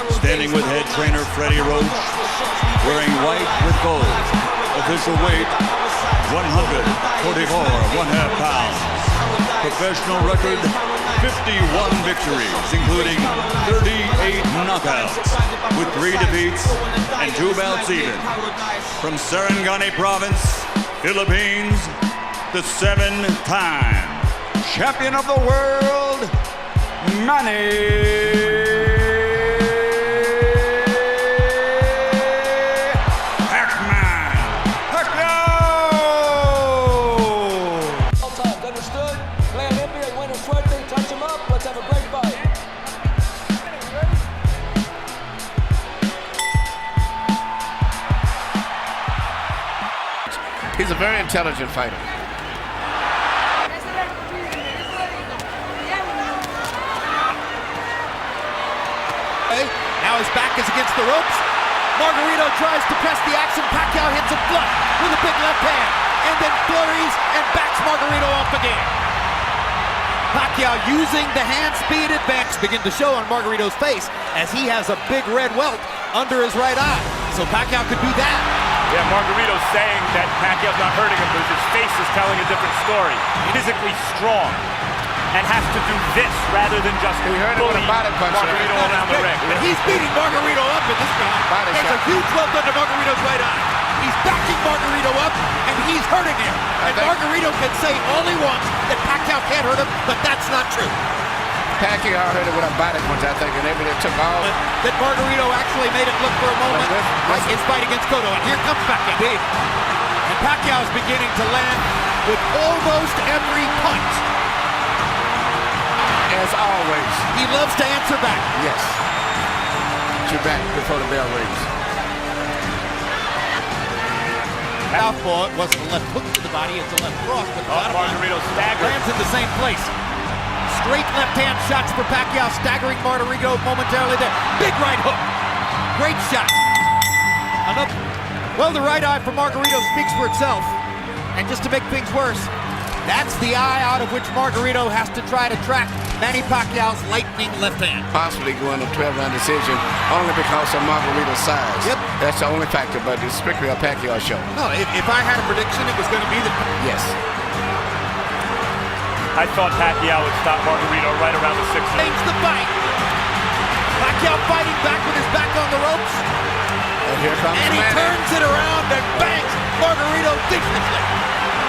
Standing with head trainer Freddie Roach, wearing white with gold. Official weight, 144 1/2 pounds. Professional record, 51 victories, including 38 knockouts, with 3 defeats and 2 bouts even. From Sarangani Province, Philippines, the 7-time champion of the world, Manny He's a very intelligent fighter. Now his back is against the ropes. Margarito tries to press the action. Pacquiao hits him flush with a big left hand, and then flurries and backs Margarito off again. Pacquiao using the hand speed advantage begin to show on Margarito's face as he has a big red welt under his right eye. So Pacquiao could do that. Yeah, Margarito's saying that Pacquiao's not hurting him, but his face is telling a different story. Physically strong and has to do this rather than just bully Margarito around the ring. But he's beating Margarito up in this round. There's a huge welt under Margarito's right eye. He's backing Margarito up, and he's hurting him. And Margarito can say all he wants that Pacquiao can't hurt him, but that's not true. Pacquiao hurt him with a body punch, I think, and everybody took all. That Margarito actually made it look for a moment like his fight against Cotto. And here comes Pacquiao. And Pacquiao is beginning to land with almost every punch. As always. He loves to answer back. Yes. You're back before the bell rings. Southpaw, it wasn't a left hook to the body, it's a left cross. But Margarito staggered. Lands in the same place. Straight left-hand shots for Pacquiao, staggering Margarito momentarily there. Big right hook. Great shot. Another. Well, the right eye for Margarito speaks for itself. And just to make things worse, that's the eye out of which Margarito has to try to track Manny Pacquiao's lightning left hand. Possibly going to 12-round decision only because of Margarito's size. Yep. That's the only factor, but it's strictly a Pacquiao show. No, if I had a prediction, it was going to be the... Yes. I thought Pacquiao would stop Margarito right around the 6th. Change the fight. Pacquiao fighting back with his back on the ropes. And here comes And he turns it around and bangs Margarito viciously.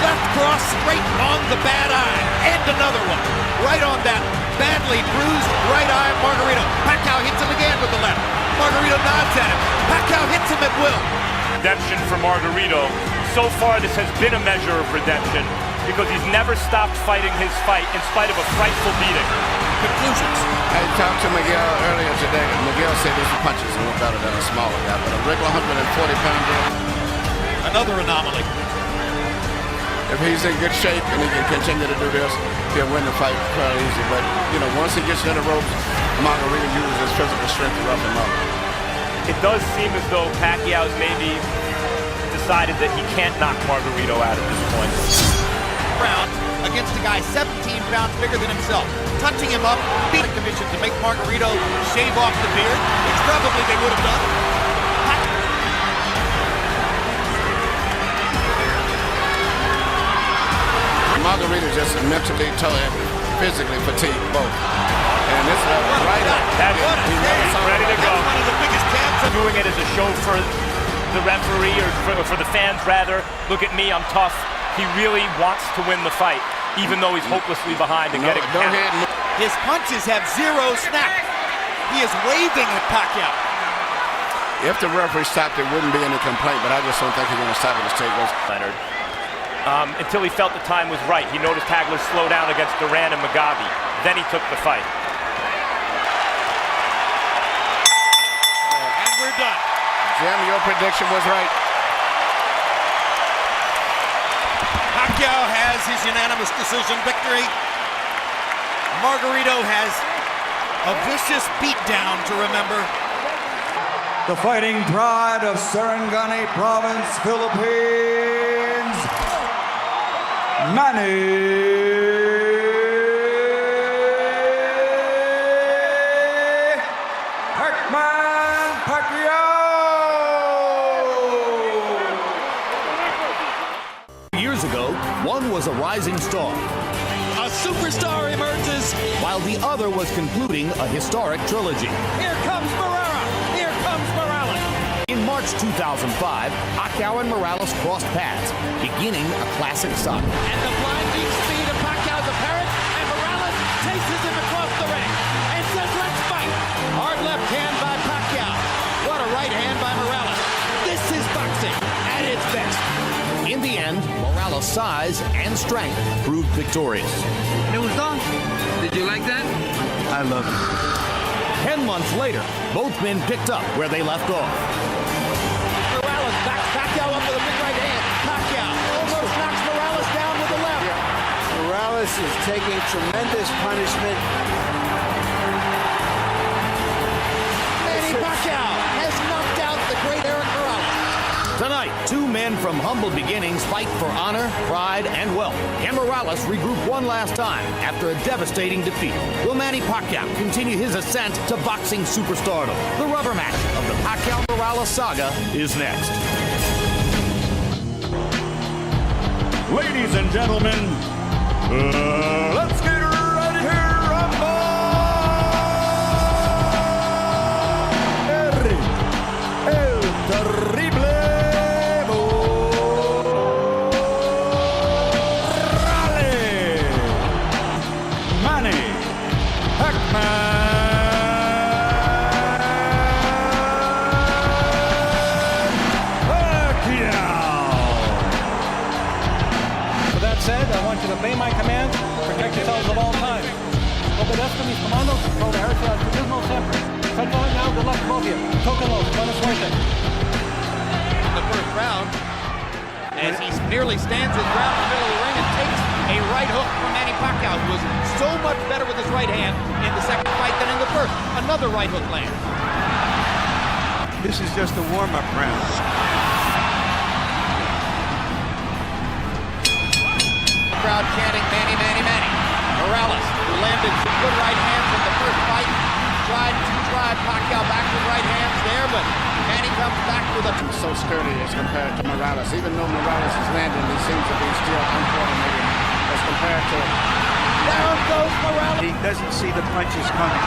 Left cross straight on the bad eye. And another one. Right on that badly bruised right eye of Margarito. Pacquiao hits him again with the left. Margarito nods at him. Pacquiao hits him at will. Redemption for Margarito. So far, this has been a measure of redemption because he's never stopped fighting his fight in spite of a frightful beating. Conclusions. I talked to Miguel earlier today. Miguel said his punches are no better than a smaller guy, but a regular 140-pounder. Another anomaly. If he's in good shape and he can continue to do this, he'll win the fight quite easy. But, you know, once he gets in the ropes, Margarito uses his physical strength to rough him up. It does seem as though Pacquiao's maybe decided that he can't knock Margarito out at this point. Round against a guy 17 pounds bigger than himself, touching him up, beating commission to make Margarito shave off the beard, which probably they would have done. Margarito just mentally, physically fatigued both. And this is right up. He's ready to go. One of the biggest camps. Doing it as a show for the referee or for the fans rather. Look at me, I'm tough. He really wants to win the fight, even though he's hopelessly behind and getting Go ahead. His punches have zero snap. He is waving at Pacquiao. If the referee stopped, there wouldn't be any complaint, but I just don't think he's going to stop it as takeaways. Leonard. Until he felt the time was right. He noticed Hagler slow down against Duran and Mugabe. Then he took the fight. And we're done. Jim, your prediction was right. Pacquiao has his unanimous decision victory. Margarito has a vicious beatdown to remember. The fighting pride of Sarangani Province, Philippines, Manny. Pac-Man Pacquiao! Years ago, one was a rising star. A superstar emerges. While the other was concluding a historic trilogy. Here comes Morera. Here comes Morales. In March 2005, Pacquiao and Morales crossed paths, beginning a classic saga. And the blinding speed of Pacquiao's apparent, and Morales chases him across the ring and says, let's fight. Hard left hand by Pacquiao. What a right hand by Morales. This is boxing at its best. In the end, Morales' size and strength proved victorious. ¿Te gustó? Did you like that? I love it. 10 months later, both men picked up where they left off. Morales backs Pacquiao up with a big right hand. Pacquiao almost knocks Morales down with the left. Morales is taking tremendous punishment. Manny Pacquiao has knocked out the great Eric Morales. Tonight, two men from humble beginnings fight for honor, pride, and wealth. Can Morales regroup one last time after a devastating defeat? Will Manny Pacquiao continue his ascent to boxing superstardom? The rubber match of the Pacquiao-Morales saga is next. Ladies and gentlemen, let's get ready to rumble! El terrible Morales, Manny Pacquiao. With that said, I want you to obey my commands, protect yourselves at all times. Obedezco mis comandos, protegerse al mismo siempre. Central now, good luck to both of you. Tócalo, buena suerte. In the first round, as he nearly stands his ground in the middle of the ring and takes a right hook from Manny Pacquiao, who was so much better with his right hand in the second fight than in the first. Another right hook lands. This is just a warm-up round. Crowd chanting Manny, Manny, Manny. Morales, who landed some good right hands in the first fight, tried to drive Pacquiao back with right hands there, but Manny comes back with a... So sturdy as compared to Morales. Even though Morales is landing, he seems to be still uncoordinated as compared to... Down goes Morales. He doesn't see the punches coming.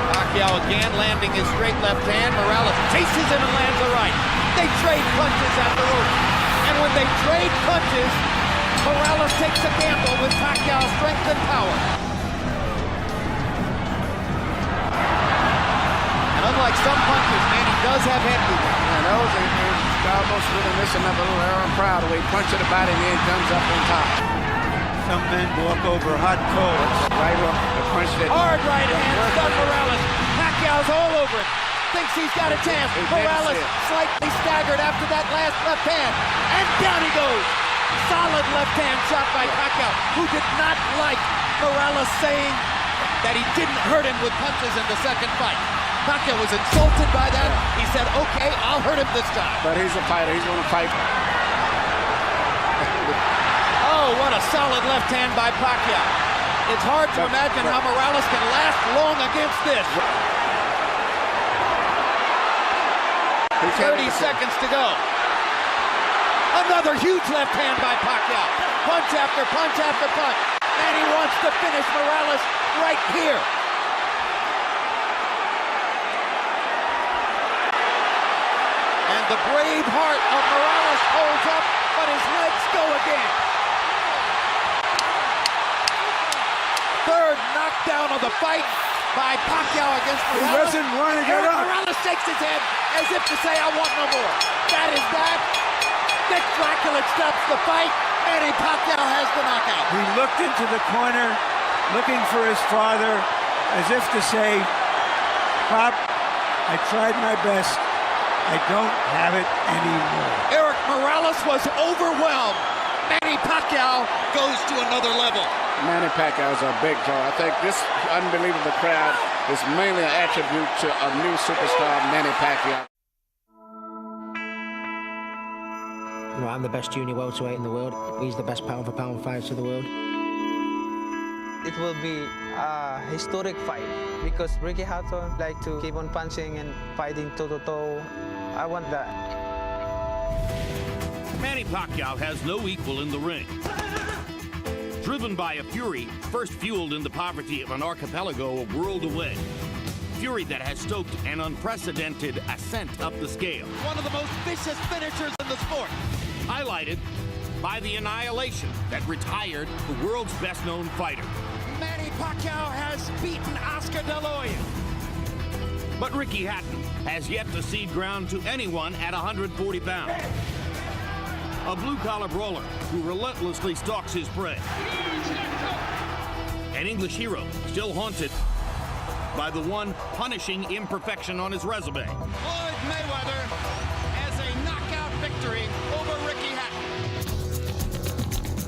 Pacquiao again landing his straight left hand. Morales chases him and lands a right. They trade punches at the rope. And when they trade punches, Morales takes a gamble with Pacquiao's strength and power. And unlike some punches, Manny does have head movement. And those are almost really missing that little Aaron Proud where he punches the body and then comes up on top. Some men walk over hot coals. Right hook, the punch that... Hard right hand, done Morales. Pacquiao's all over it. Thinks he's got a chance. Morales slightly staggered after that last left hand. And down he goes. Solid left hand shot by Pacquiao, who did not like Morales saying that he didn't hurt him with punches in the second fight. Pacquiao was insulted by that. He said, okay, I'll hurt him this time. But he's a fighter. He's going to fight. Oh, what a solid left hand by Pacquiao. It's hard to imagine how Morales can last long against this. 30 seconds to go. Another huge left hand by Pacquiao. Punch after punch after punch. And he wants to finish Morales right here. And the brave heart of Morales holds up, but his legs go again. Third knockdown of the fight by Pacquiao against Morales. He doesn't want to get up. Morales shakes his head as if to say, I want no more. That is that. Dick Dracula stops the fight. Manny Pacquiao has the knockout. He looked into the corner, looking for his father, as if to say, Pop, I tried my best. I don't have it anymore. Eric Morales was overwhelmed. Manny Pacquiao goes to another level. Manny Pacquiao is a big draw. I think this unbelievable crowd is mainly an attribute to a new superstar, Manny Pacquiao. You know, I'm the best junior welterweight in the world. He's the best pound for pound fighter in the world. it will be a historic fight because Ricky Hatton like to keep on punching and fighting toe-to-toe. I want that. Manny Pacquiao has no equal in the ring. Driven by a fury first fueled in the poverty of an archipelago a world away. Fury that has stoked an unprecedented ascent up the scale. One of the most vicious finishers in the sport. Highlighted by the annihilation that retired the world's best-known fighter. Manny Pacquiao has beaten Oscar De La Hoya. But Ricky Hatton has yet to cede ground to anyone at 140 pounds. A blue-collar brawler who relentlessly stalks his prey. An English hero still haunted by the one punishing imperfection on his resume. Floyd Mayweather has a knockout victory over Ricky Hatton.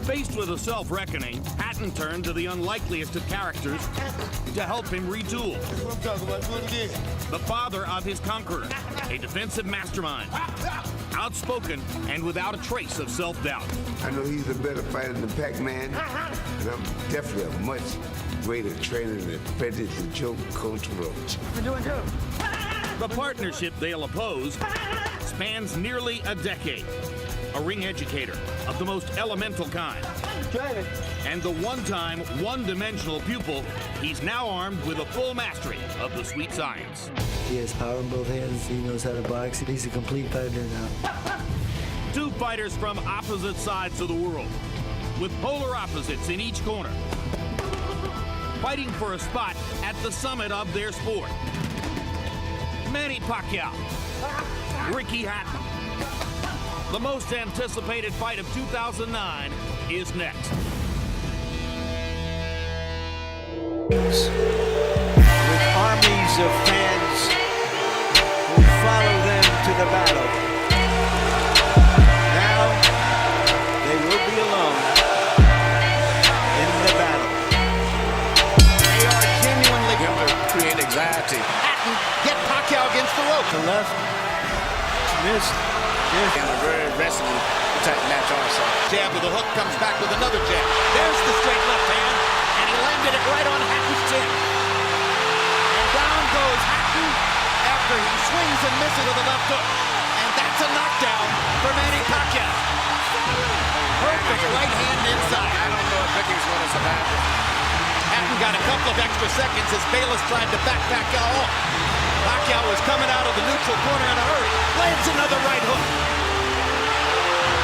Faced with a self-reckoning, Hatton turned to the unlikeliest of characters to help him retool. The father of his conqueror, a defensive mastermind, outspoken and without a trace of self-doubt. I know he's a better fighter than Pac-Man, and I'm definitely a much greater trainer than Frederick and Joe Coach Roach. We're doing good. The partnership they'll oppose spans nearly a decade. A ring educator of the most elemental kind. And the one-time, one-dimensional pupil, he's now armed with a full mastery of the sweet science. He has power in both hands. He knows how to box. He's a complete fighter now. Two fighters from opposite sides of the world, with polar opposites in each corner, fighting for a spot at the summit of their sport. Manny Pacquiao, Ricky Hatton. The most anticipated fight of 2009 is next. With armies of fans who follow them to the battle. Now they will be alone in the battle. They are genuinely Going to create anxiety. Hatton get Pacquiao against the rope. To left, missed. In a very wrestling type match also. Jab with a hook, comes back with another jab. There's the straight left hand, and he landed it right on Hatton's chin. And down goes Hatton after he swings and misses with a left hook. And that's a knockdown for Manny Pacquiao. Perfect right hand inside. I don't know if Ricky's going to survive this. Hatton got a couple of extra seconds as Bayless tried to back Pacquiao off. Pacquiao was coming out of the neutral corner in a hurry. Lands another right hook.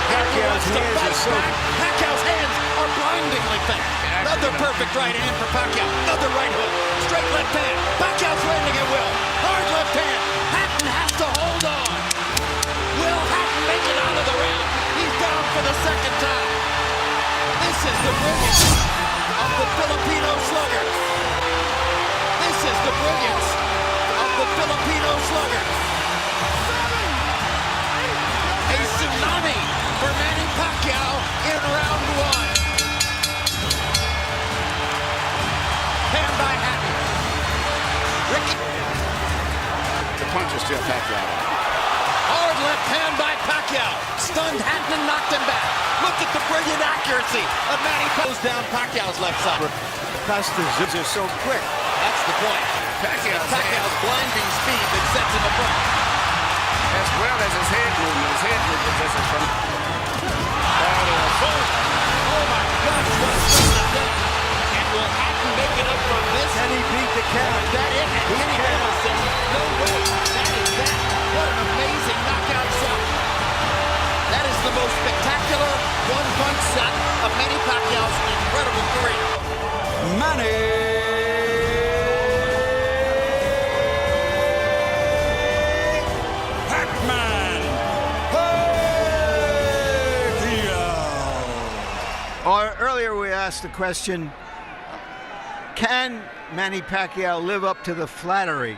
Pacquiao's hands are so... Pacquiao's hands are blindingly fast. Another perfect right hand for Pacquiao. Another right hook. Straight left hand. Pacquiao's landing at will. Hard left hand. Hatton has to hold on. Will Hatton make it out of the round? He's down for the second time. This is the brilliance of the Filipino slugger. This is the brilliance of the Filipino slugger. A tsunami for Manny Pacquiao in round one. Hand by Hatton. Ricky. The punch is still Pacquiao. Hard left hand by Pacquiao. Stunned Hatton and knocked him back. Look at the brilliant accuracy of Manny Pacquiao. Goes down Pacquiao's left side. Custas are so quick. That's the point. Pacquiao's blinding speed that sets him apart. As well as his head movement. His head movement just in front. Oh my gosh, what a shot. And will Hatton make it up from this? Can he beat the count? Is that it? And Kenny Bayless says, no way. That is that. What an amazing knockout shot. That is the most spectacular one-punch shot of Manny Pacquiao's incredible career. Manny Earlier we asked the question, can Manny Pacquiao live up to the flattery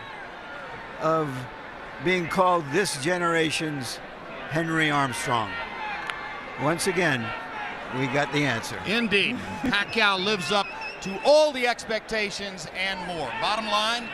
of being called this generation's Henry Armstrong? Once again, we got the answer. Indeed. Pacquiao lives up to all the expectations and more. Bottom line,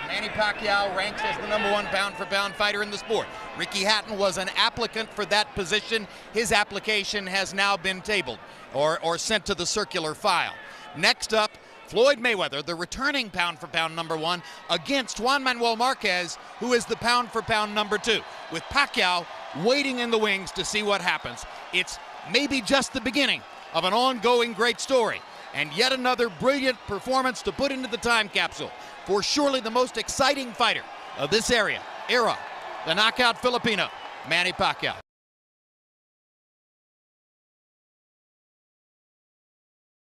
Manny Pacquiao ranks as the #1 pound-for-pound fighter in the sport. Ricky Hatton was an applicant for that position. His application has now been tabled or sent to the circular file. Next up, Floyd Mayweather, the returning pound-for-pound #1, against Juan Manuel Marquez, who is the pound-for-pound #2, with Pacquiao waiting in the wings to see what happens. It's maybe just the beginning of an ongoing great story, and yet another brilliant performance to put into the time capsule for surely the most exciting fighter of this era, the knockout Filipino, Manny Pacquiao.